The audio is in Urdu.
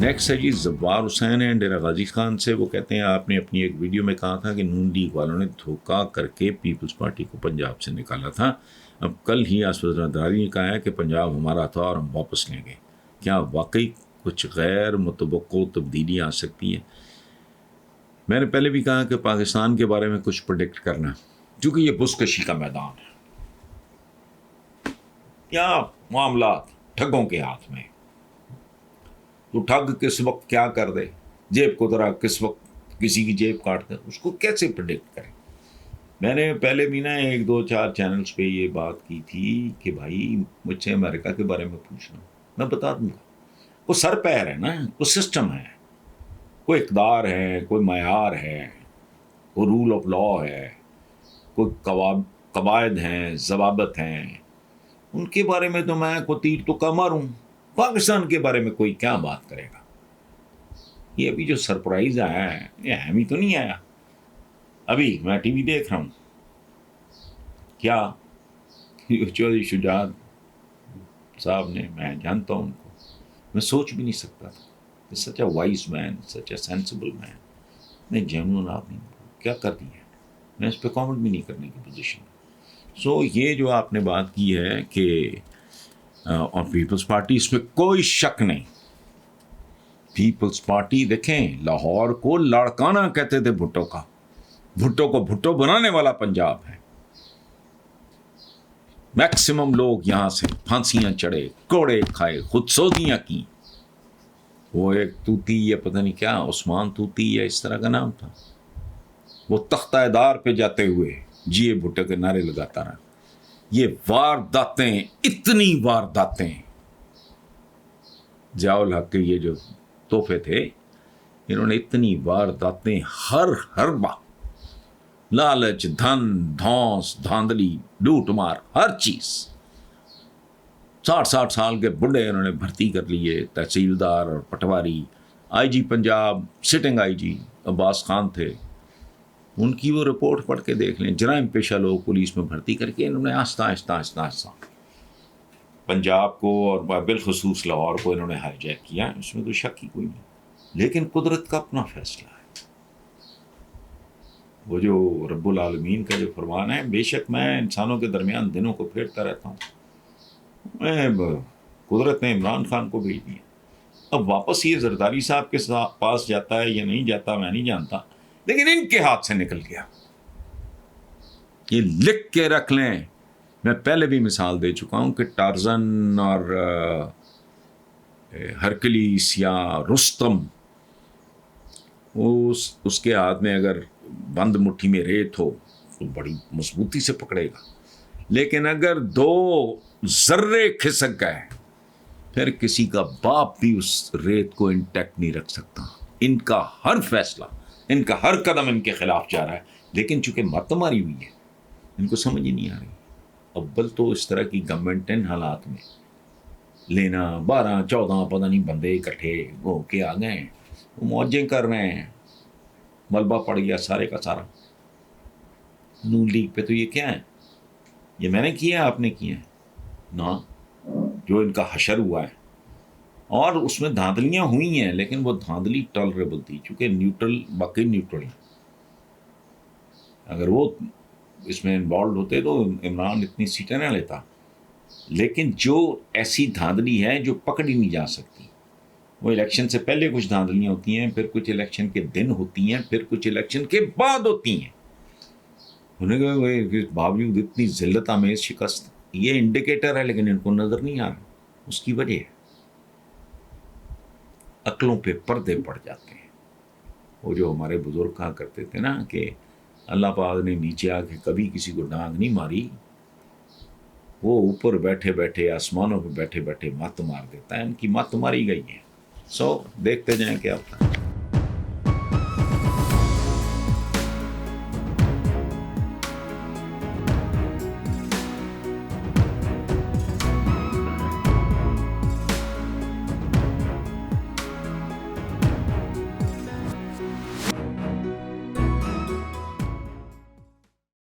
نیکسٹ ہے جی زوار حسین ہے ڈیرہ غازی خان سے. وہ کہتے ہیں آپ نے اپنی ایک ویڈیو میں کہا تھا کہ نون لیگ والوں نے دھوکہ کر کے پیپلز پارٹی کو پنجاب سے نکالا تھا. اب کل ہی اسود زرداری نے کہا ہے کہ پنجاب ہمارا تھا اور ہم واپس لیں گے. کیا واقعی کچھ غیر متوقع تبدیلی آ سکتی ہے؟ میں نے پہلے بھی کہا کہ پاکستان کے بارے میں کچھ پریڈکٹ کرنا، کیونکہ یہ بزکشی کا میدان ہے. کیا معاملات ٹھگوں کے ہاتھ میں. تو ٹھگ کس وقت کیا کر دے، جیب کو ذرا کس وقت کسی کی جیب کاٹ کر، اس کو کیسے پریڈکٹ کریں. میں نے پہلے بھی نا 1-2-4 چینلز پہ یہ بات کی تھی کہ بھائی مجھ سے امریکہ کے بارے میں پوچھنا، میں بتا دوں گا. وہ سر پیر ہے نا، وہ سسٹم ہے، کوئی اقدار ہے، کوئی معیار ہے، کوئی رول آف لا ہے، کوئی قواعد ہیں، ضوابط ہیں. ان کے بارے میں تو میں کو تیر تو کم ماروں. پاکستان کے بارے میں کوئی کیا بات کرے گا. یہ ابھی جو سرپرائز آیا ہے یہ اہم ہی تو نہیں آیا. ابھی میں ٹی وی دیکھ رہا ہوں، کیا چودھری شجاعت صاحب نے، میں جانتا ہوں ان کو، میں سوچ بھی نہیں سکتا تھا. سچ a wise main, such a sensible مین، نے جینوئن آدمی کیا کر دیا. میں اس پہ کامنٹ بھی نہیں کرنے کی پوزیشن. سو یہ جو آپ نے بات کی ہے کہ اور پیپلز پارٹی، اس میں کوئی شک نہیں. پیپلز پارٹی دیکھیں، لاہور کو لاڑکانہ کہتے تھے بھٹو کا. بھٹو کو بھٹو بنانے والا پنجاب ہے. میکسیمم لوگ یہاں سے پھانسیاں چڑھے، کوڑے کھائے، خود سوزیاں کی. وہ ایک توتی یا پتہ نہیں کیا، عثمان توتی یا اس طرح کا نام تھا، وہ تختہ دار پہ جاتے ہوئے جیے بھٹو کے نعرے لگاتا رہا. یہ وارداتیں، اتنی وارداتیں، ضیاء الحق کے یہ جو تحفے تھے، انہوں نے اتنی وارداتیں، ہر حربہ، لالچ، دھن، دھونس، دھاندلی، لوٹ مار، ہر چیز. 60 سال کے بڑھے انہوں نے بھرتی کر لیے، تحصیلدار اور پٹواری. آئی جی پنجاب، سٹنگ آئی جی عباس خان تھے. ان کی وہ رپورٹ پڑھ کے دیکھ لیں. جرائم پیشہ لوگ پولیس میں بھرتی کر کے انہوں نے آہستہ آہستہ پنجاب کو اور بالخصوص لاہور کو انہوں نے ہائی جیک کیا. اس میں تو شک ہی کوئی نہیں. لیکن قدرت کا اپنا فیصلہ ہے. وہ جو رب العالمین کا جو فرمان ہے، بے شک میں انسانوں کے درمیان دنوں کو پھیرتا رہتا ہوں. قدرت نے عمران خان کو بھیج دیا. اب واپس یہ زرداری صاحب کے پاس جاتا ہے یا نہیں جاتا میں نہیں جانتا، لیکن ان کے ہاتھ سے نکل گیا. یہ لکھ کے رکھ لیں. میں پہلے بھی مثال دے چکا ہوں کہ ٹارزن اور ہرکلیس یا رستم، اس کے ہاتھ میں اگر بند مٹھی میں ریت ہو تو بڑی مضبوطی سے پکڑے گا. لیکن اگر 2 ذرے کھسک گئے، پھر کسی کا باپ بھی اس ریت کو انٹیکٹ نہیں رکھ سکتا. ان کا ہر فیصلہ، ان کا ہر قدم ان کے خلاف جا رہا ہے. لیکن چونکہ مت ماری ہوئی ہے، ان کو سمجھ ہی نہیں آ رہی. اول تو اس طرح کی گورنمنٹ ان حالات میں لینا 12-14 پتہ نہیں بندے اکٹھے ہو کے آ گئے ہیں، وہ موجیں کر رہے ہیں، ملبہ پڑ گیا سارے کا سارا. نون لیگ پہ تو یہ کیا ہے؟ یہ میں نے کیا، آپ نے کیا نا، جو ان کا حشر ہوا ہے. اور اس میں دھاندلیاں ہوئی ہیں، لیکن وہ دھاندلی ٹالریبل تھی، چونکہ نیوٹرل، باقی نیوٹرل ہیں. اگر وہ اس میں انوالوڈ ہوتے تو عمران اتنی سیٹیں نہ لیتا. لیکن جو ایسی دھاندلی ہے جو پکڑی نہیں جا سکتی، وہ الیکشن سے پہلے کچھ دھاندلیاں ہوتی ہیں، پھر کچھ الیکشن کے دن ہوتی ہیں، پھر کچھ الیکشن کے بعد ہوتی ہیں. انہوں نے کہا باوجود اتنی ذلت آمیز شکست، یہ انڈیکیٹر ہے، لیکن ان کو نظر نہیں آ رہا. اس کی وجہ ہے عقلوں پہ پردے پڑ جاتے ہیں. وہ جو ہمارے بزرگ کہا کرتے تھے نا کہ اللہ پاک نے نیچے آ کے کبھی کسی کو ڈانگ نہیں ماری، وہ اوپر بیٹھے بیٹھے، آسمانوں پہ بیٹھے بیٹھے مت مار دیتا ہے. ان کی مت ماری گئی ہے. سو دیکھتے جائیں کیا ہوتا ہے.